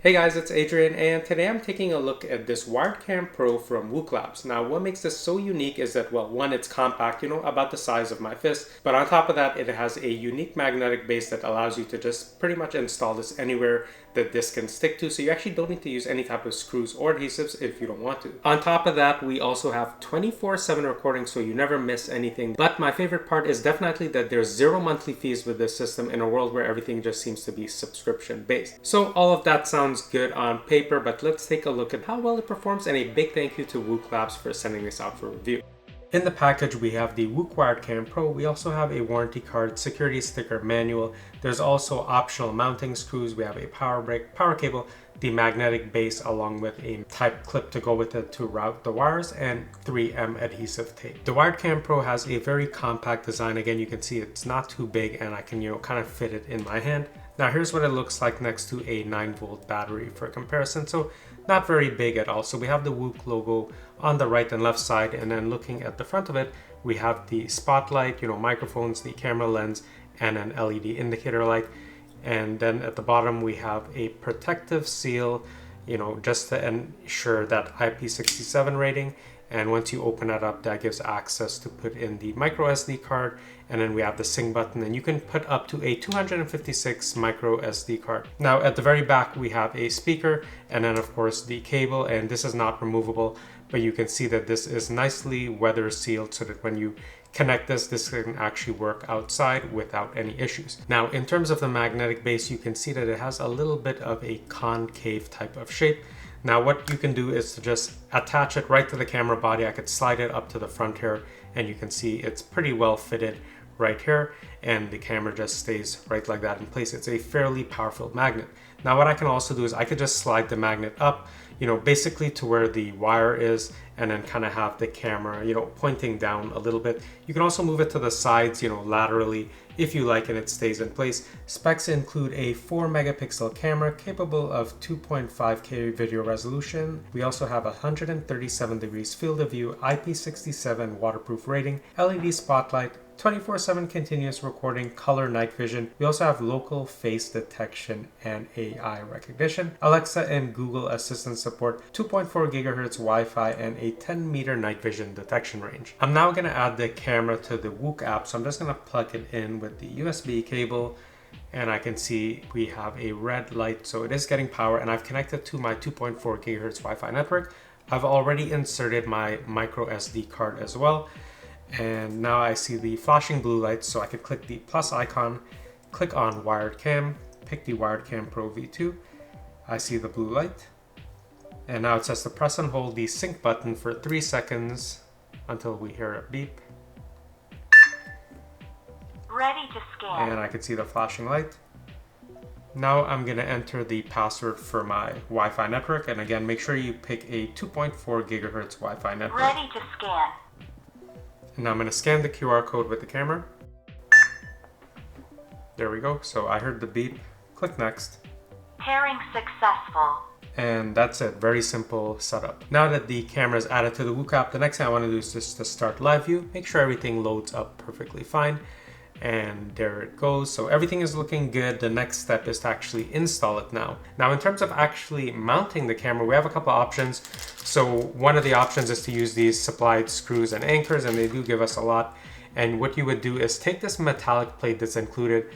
Hey guys, it's Adrian, and today I'm taking a look at this Wired Cam Pro from Wuuk. Now, what makes this so unique is that, well, one, it's compact, about the size of my fist, but on top of that, it has a unique magnetic base that allows you to just pretty much install this anywhere that this can stick to, so you actually don't need to use any type of screws or adhesives if you don't want to. On top of that, we also have 24/7 recording, so you never miss anything, but my favorite part is definitely that there's zero monthly fees with this system in a world where everything just seems to be subscription based. So all of that sounds good on paper, but let's take a look at how well it performs, and a big thank you to Wuuk for sending this out for review. In the package, we have the Wuuk Wired Cam Pro. We also have a warranty card, security sticker, manual. There's also optional mounting screws. We have a power brick, power cable, the magnetic base, along with a type clip to go with it to route the wires, and 3M adhesive tape. The Wired Cam Pro has a very compact design. Again, you can see it's not too big, and I can, kind of fit it in my hand. Now here's what it looks like next to a 9-volt battery for comparison. So not very big at all. So we have the Wuuk logo on the right and left side, and then looking at the front of it, we have the spotlight, microphones, the camera lens, and an LED indicator light. And then at the bottom, we have a protective seal, just to ensure that IP67 rating. And once you open that up, that gives access to put in the micro SD card. And then we have the sync button, and you can put up to a 256 micro SD card. Now at the very back, we have a speaker, and then of course the cable, and this is not removable, but you can see that this is nicely weather sealed so that when you connect this can actually work outside without any issues. Now in terms of the magnetic base, you can see that it has a little bit of a concave type of shape. Now what you can do is to just attach it right to the camera body. I could slide it up to the front here, and you can see it's pretty well fitted right here, and the camera just stays right like that in place. It's a fairly powerful magnet. Now what I can also do is I could just slide the magnet up, basically to where the wire is, and then kind of have the camera, pointing down a little bit. You can also move it to the sides, laterally if you like, and it stays in place. Specs include a 4-megapixel camera capable of 2.5K video resolution. We also have 137 degrees field of view, IP67 waterproof rating, LED spotlight, 24/7 continuous recording, color night vision. We also have local face detection and AI recognition, Alexa and Google Assistant support, 2.4 gigahertz Wi-Fi, and a 10-meter night vision detection range. I'm now going to add the camera to the Wuuk app, so I'm just going to plug it in with the USB cable, and I can see we have a red light, so it is getting power, and I've connected to my 2.4 gigahertz Wi-Fi network. I've already inserted my micro SD card as well. And now I see the flashing blue lights, so I could click the plus icon, click on Wired Cam, pick the Wired Cam Pro V2. I see the blue light. And now it says to press and hold the sync button for 3 seconds until we hear a beep. Ready to scan. And I can see the flashing light. Now I'm going to enter the password for my Wi-Fi network. And again, make sure you pick a 2.4 gigahertz Wi-Fi network. Ready to scan. Now I'm going to scan the QR code with the camera. There we go. So I heard the beep. Click next. Pairing successful. And that's it. Very simple setup. Now that the camera is added to the Wuuk app, the next thing I want to do is just to start live view. Make sure everything loads up perfectly fine. And there it goes. So everything is looking good. The next step is to actually install it now. Now in terms of actually mounting the camera, we have a couple options. So one of the options is to use these supplied screws and anchors, and they do give us a lot. And what you would do is take this metallic plate that's included,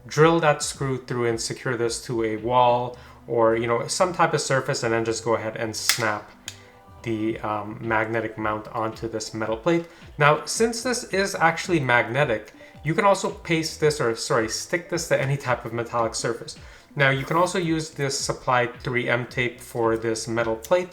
drill that screw through and secure this to a wall or, some type of surface, and then just go ahead and snap the magnetic mount onto this metal plate. Now, since this is actually magnetic, you can also stick this to any type of metallic surface. Now, you can also use this supplied 3M tape for this metal plate.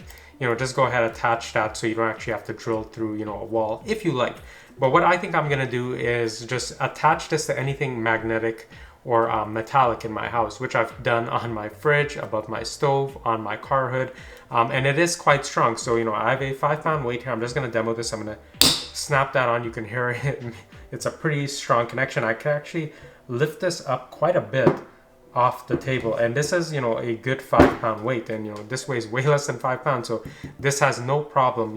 Just go ahead and attach that so you don't actually have to drill through, a wall if you like. But what I think I'm gonna do is just attach this to anything magnetic or metallic in my house, which I've done on my fridge, above my stove, on my car hood. And it is quite strong. So, I have a 5-pound weight here. I'm just gonna demo this. I'm gonna snap that on. You can hear it. It's a pretty strong connection. I can actually lift this up quite a bit off the table, and this is a good 5-pound weight, and this weighs way less than 5 pounds, so this has no problem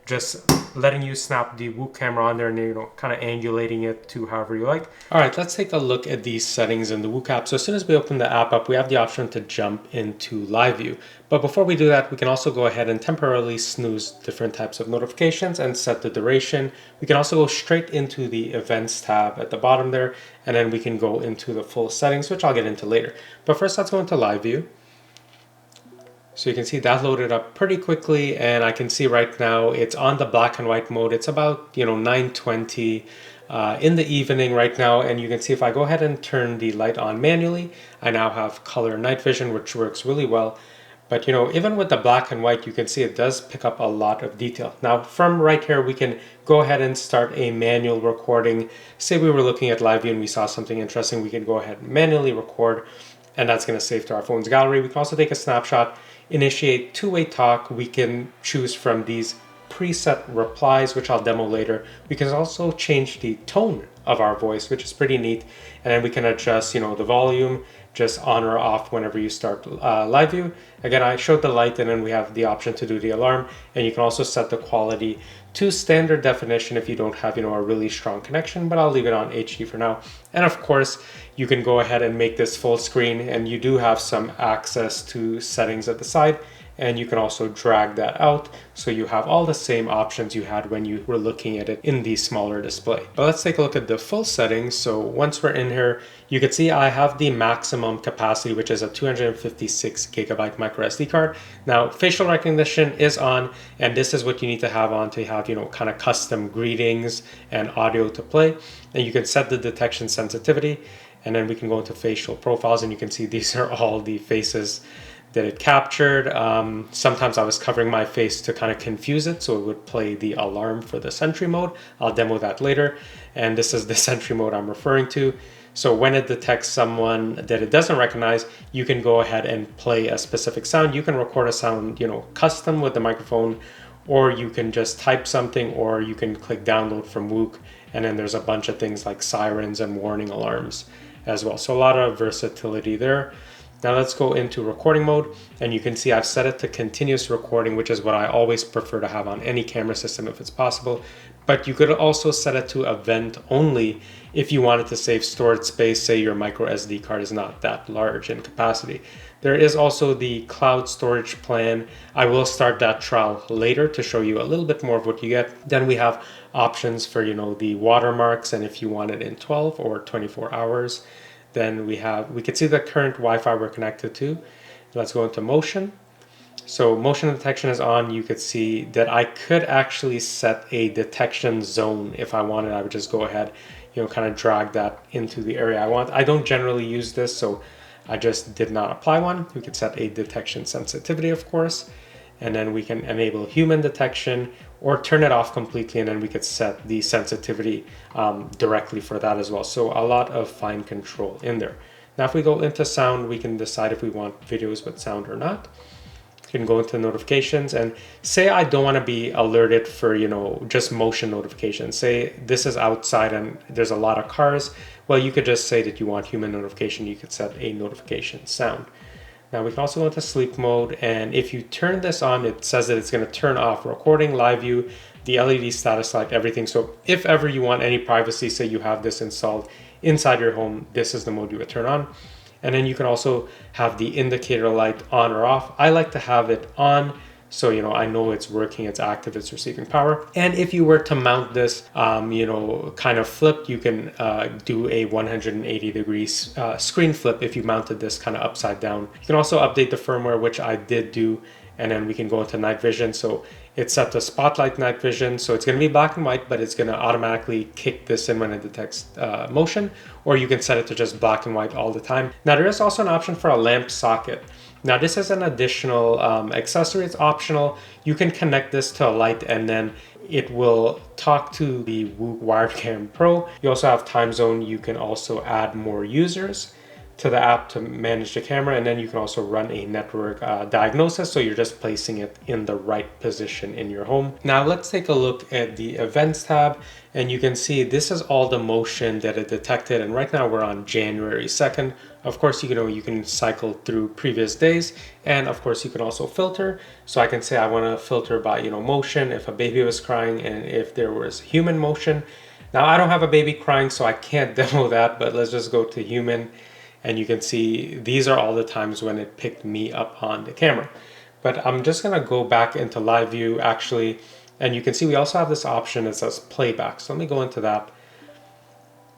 just letting you snap the Wuuk camera on there and, you know, kind of angulating it to however you like. All right, let's take a look at these settings in the Wuuk app. So as soon as we open the app up, we have the option to jump into live view. But before we do that, we can also go ahead and temporarily snooze different types of notifications and set the duration. We can also go straight into the events tab at the bottom there, and then we can go into the full settings, which I'll get into later. But first, let's go into live view. So you can see that loaded up pretty quickly, and I can see right now it's on the black and white mode. It's about, you know, 9:20 in the evening right now, and you can see if I go ahead and turn the light on manually, I now have color night vision, which works really well. But, you know, even with the black and white, you can see it does pick up a lot of detail. Now, from right here, we can go ahead and start a manual recording. Say we were looking at live view and we saw something interesting, we can go ahead and manually record, and that's going to save to our phone's gallery. We can also take a snapshot, initiate two-way talk. We can choose from these preset replies, which I'll demo later. We can also change the tone of our voice, which is pretty neat. And then we can adjust, you know, the volume, just on or off whenever you start live view. Again, I showed the light, and then we have the option to do the alarm, and you can also set the quality to standard definition if you don't have, you know, a really strong connection, but I'll leave it on HD for now. And of course, you can go ahead and make this full screen, and you do have some access to settings at the side, and you can also drag that out so you have all the same options you had when you were looking at it in the smaller display. But let's take a look at the full settings. So once we're in here, you can see I have the maximum capacity, which is a 256 gigabyte micro SD card. Now, facial recognition is on, and this is what you need to have on to have, you know, kind of custom greetings and audio to play. And you can set the detection sensitivity, and then we can go into facial profiles, and you can see these are all the faces that it captured. Sometimes I was covering my face to kind of confuse it, so it would play the alarm for the sentry mode. I'll demo that later. And this is the sentry mode I'm referring to. So when it detects someone that it doesn't recognize, you can go ahead and play a specific sound. You can record a sound, you know, custom with the microphone, or you can just type something, or you can click download from Wuuk, and then there's a bunch of things like sirens and warning alarms as well. So a lot of versatility there. Now let's go into recording mode, and you can see I've set it to continuous recording, which is what I always prefer to have on any camera system if it's possible. But you could also set it to event only if you wanted to save storage space, say your micro SD card is not that large in capacity. There is also the cloud storage plan. I will start that trial later to show you a little bit more of what you get. Then we have options for, you know, the watermarks, and if you want it in 12 or 24 hours. Then we can see the current Wi-Fi we're connected to. Let's go into motion. So motion detection is on. You could see that I could actually set a detection zone if I wanted. I would just go ahead, you know, kind of drag that into the area I want. I don't generally use this, so I just did not apply one. We could set a detection sensitivity, of course, and then we can enable human detection or turn it off completely, and then we could set the sensitivity directly for that as well. So a lot of fine control in there. Now, if we go into sound, we can decide if we want videos with sound or not. You can go into notifications, and say I don't want to be alerted for, you know, just motion notifications. Say this is outside and there's a lot of cars. Well, you could just say that you want human notification. You could set a notification sound. Now we can also go into sleep mode, and if you turn this on, it says that it's going to turn off recording, live view, the LED status light, everything. So if ever you want any privacy, say you have this installed inside your home, this is the mode you would turn on. And then you can also have the indicator light on or off. I like to have it on, so, you know, I know it's working, it's active, it's receiving power. And if you were to mount this, you know, kind of flipped, you can do a 180 degrees screen flip if you mounted this kind of upside down. You can also update the firmware, which I did do, and then we can go into night vision. So it's set to spotlight night vision. So it's going to be black and white, but it's going to automatically kick this in when it detects motion, or you can set it to just black and white all the time. Now there is also an option for a lamp socket. Now this is an additional accessory, it's optional. You can connect this to a light, and then it will talk to the Wuuk Wired Cam Pro. You also have time zone. You can also add more users to the app to manage the camera, and then you can also run a network diagnosis, so you're just placing it in the right position in your home. Now let's take a look at the events tab, and you can see this is all the motion that it detected, and right now we're on January 2nd Of course, you can cycle through previous days, and of course you can also filter. So I can say I want to filter by, motion, if a baby was crying, and if there was human motion. Now I don't have a baby crying, so I can't demo that, but let's just go to human, and you can see these are all the times when it picked me up on the camera. But I'm just gonna go back into live view actually, and you can see we also have this option that says playback. So let me go into that.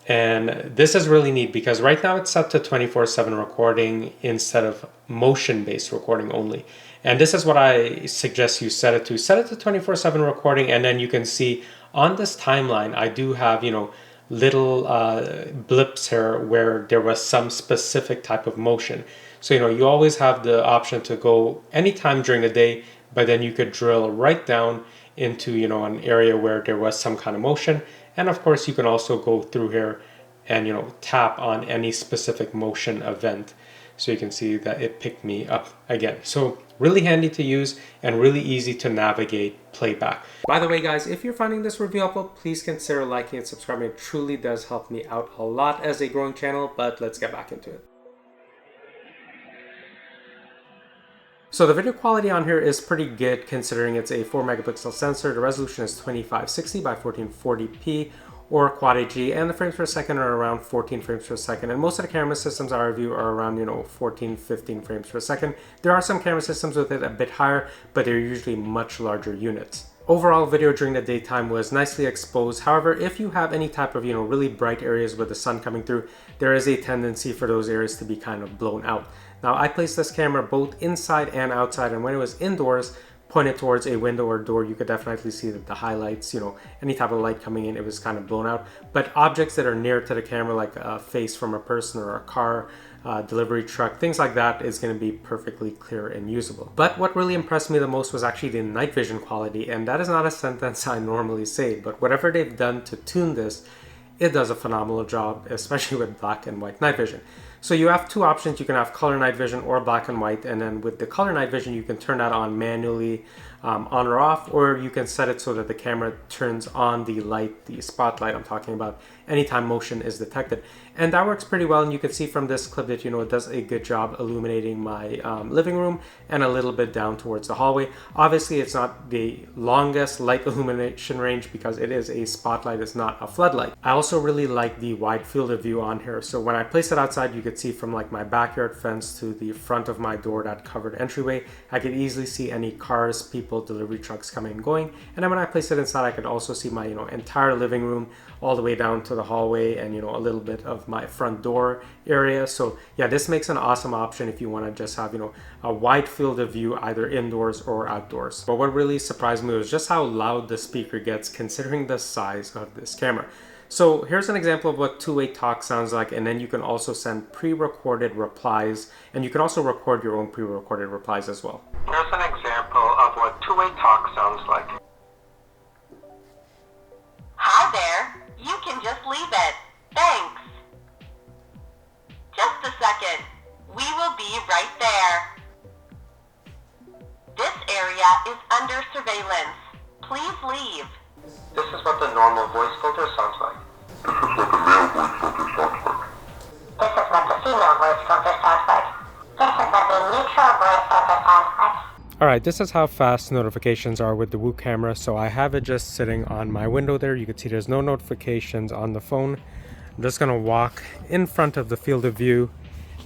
And this is really neat because right now it's set to 24/7 recording instead of motion-based recording only. And this is what I suggest you set it to. Set it to 24/7 recording, and then you can see on this timeline, I do have, little blips here where there was some specific type of motion. So, you always have the option to go anytime during the day, but then you could drill right down into, an area where there was some kind of motion. And of course, you can also go through here and, tap on any specific motion event. So you can see that it picked me up again. So really handy to use and really easy to navigate playback. By the way, guys, if you're finding this review helpful, please consider liking and subscribing. It truly does help me out a lot as a growing channel, but let's get back into it. So the video quality on here is pretty good considering it's a 4 megapixel sensor. The resolution is 2560 by 1440p or Quad HD, and the frames per second are around 14 frames per second. And most of the camera systems I review are around, 14, 15 frames per second. There are some camera systems with it a bit higher, but they're usually much larger units. Overall, video during the daytime was nicely exposed. However, if you have any type of, really bright areas with the sun coming through, there is a tendency for those areas to be kind of blown out. Now, I placed this camera both inside and outside, and when it was indoors, pointed towards a window or door, you could definitely see that the highlights, any type of light coming in, it was kind of blown out. But objects that are near to the camera, like a face from a person or a car, delivery truck, things like that, is going to be perfectly clear and usable. But what really impressed me the most was actually the night vision quality, and that is not a sentence I normally say, but whatever they've done to tune this, it does a phenomenal job, especially with black and white night vision. So you have two options. You can have color night vision or black and white, and then with the color night vision you can turn that on manually, on or off, or you can set it so that the camera turns on the light, the spotlight I'm talking about, anytime motion is detected. And that works pretty well, and you can see from this clip that it does a good job illuminating my living room and a little bit down towards the hallway. Obviously it's not the longest light illumination range because it is a spotlight, it's not a floodlight. I also really like the wide field of view on here. So when I place it outside, you could see from like my backyard fence to the front of my door, that covered entryway. I could easily see any cars, people, delivery trucks coming and going. And then when I place it inside, I could also see my entire living room all the way down to the hallway and a little bit of my front door area. So yeah, this makes an awesome option if you want to just have a wide field of view either indoors or outdoors. But what really surprised me was just how loud the speaker gets considering the size of this camera. So here's an example of what two-way talk sounds like, and then you can also send pre-recorded replies, and you can also record your own pre-recorded replies as well. Here's an example of what two-way talk sounds like. Hi there. You can just leave it. Thanks. Just a second. We will be right there. This area is under surveillance. Please leave. This is what the normal voice filter sounds like. This is what the male voice filter sounds like. This is what the female voice filter sounds like. This is what the neutral voice filter sounds like. Alright, this is how fast notifications are with the Wuuk camera. So I have it just sitting on my window there. You can see there's no notifications on the phone. I'm just going to walk in front of the field of view,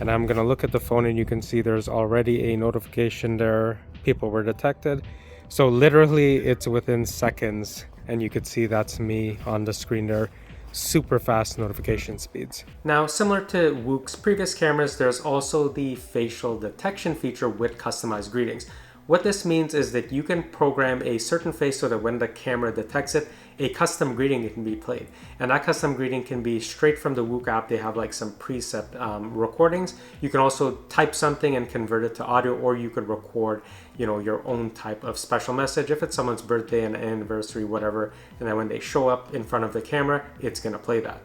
and I'm going to look at the phone, and you can see there's already a notification there. People were detected. So literally it's within seconds, and you could see that's me on the screen there. Super fast notification speeds. Now, similar to Wuuk's previous cameras, there's also the facial detection feature with customized greetings. What this means is that you can program a certain face so that when the camera detects it, a custom greeting can be played. And that custom greeting can be straight from the Wuuk app. They have like some preset recordings. You can also type something and convert it to audio, or you could record, your own type of special message. If it's someone's birthday, an anniversary, whatever, and then when they show up in front of the camera, it's gonna play that.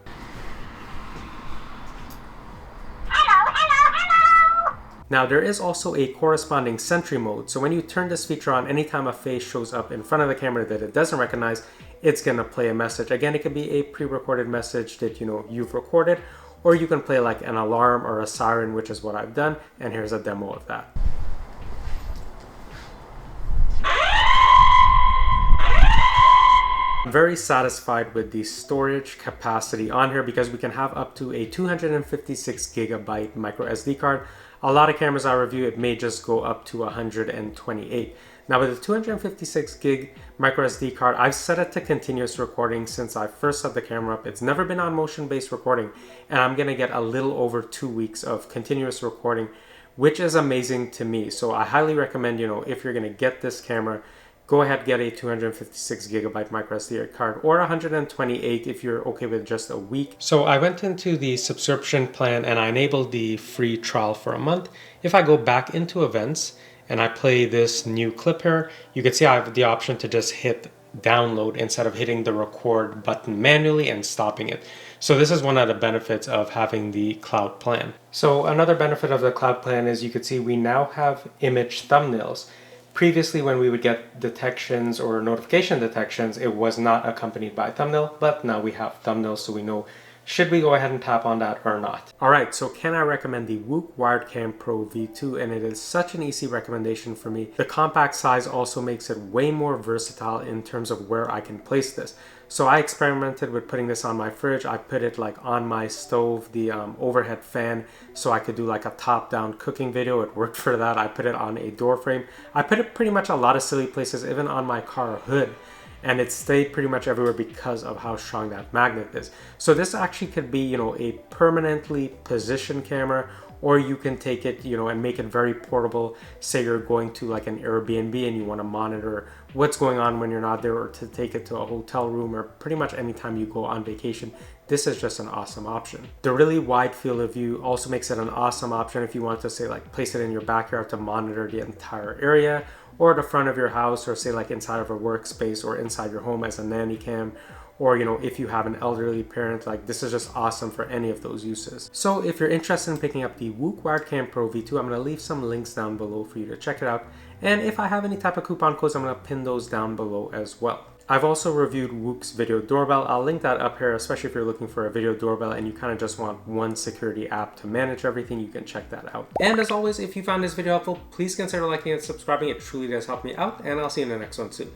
Now there is also a corresponding sentry mode. So when you turn this feature on, anytime a face shows up in front of the camera that it doesn't recognize, it's gonna play a message. Again, it could be a pre-recorded message that you've recorded, or you can play like an alarm or a siren, which is what I've done, and here's a demo of that. I'm very satisfied with the storage capacity on here because we can have up to a 256 gigabyte micro SD card. A lot of cameras I review, it may just go up to 128. Now with the 256 gig micro SD card, I've set it to continuous recording since I first set the camera up. It's never been on motion-based recording, and I'm gonna get a little over 2 weeks of continuous recording, which is amazing to me. So I highly recommend, if you're gonna get this camera, go ahead, get a 256 gigabyte micro SD card, or 128 if you're okay with just a week. So I went into the subscription plan and I enabled the free trial for a month. If I go back into events and I play this new clip here, you can see I have the option to just hit download instead of hitting the record button manually and stopping it. So this is one of the benefits of having the cloud plan. So another benefit of the cloud plan is you can see we now have image thumbnails. Previously, when we would get detections or notification detections, it was not accompanied by thumbnail, but now we have thumbnails, so we know should we go ahead and tap on that or not. All right, so can I recommend the Wuuk Wired Cam Pro V2? And it is such an easy recommendation for me. The compact size also makes it way more versatile in terms of where I can place this. So I experimented with putting this on my fridge. I put it like on my stove, the overhead fan, so I could do like a top-down cooking video. It worked for that. I put it on a door frame. I put it pretty much a lot of silly places, even on my car hood. And it stayed pretty much everywhere because of how strong that magnet is. So this actually could be, a permanently positioned camera, or you can take it, and make it very portable. Say you're going to like an Airbnb and you want to monitor what's going on when you're not there, or to take it to a hotel room, or pretty much anytime you go on vacation. This is just an awesome option. The really wide field of view also makes it an awesome option if you want to, say, like place it in your backyard to monitor the entire area, or the front of your house, or say like inside of a workspace, or inside your home as a nanny cam, or if you have an elderly parent. Like, this is just awesome for any of those uses. So if you're interested in picking up the Wuuk Wired Cam Pro V2, I'm going to leave some links down below for you to check it out, and if I have any type of coupon codes, I'm going to pin those down below as well. I've also reviewed Wuuk's video doorbell. I'll link that up here, especially if you're looking for a video doorbell and you kind of just want one security app to manage everything. You can check that out. And as always, if you found this video helpful, please consider liking and subscribing. It truly does help me out, and I'll see you in the next one soon.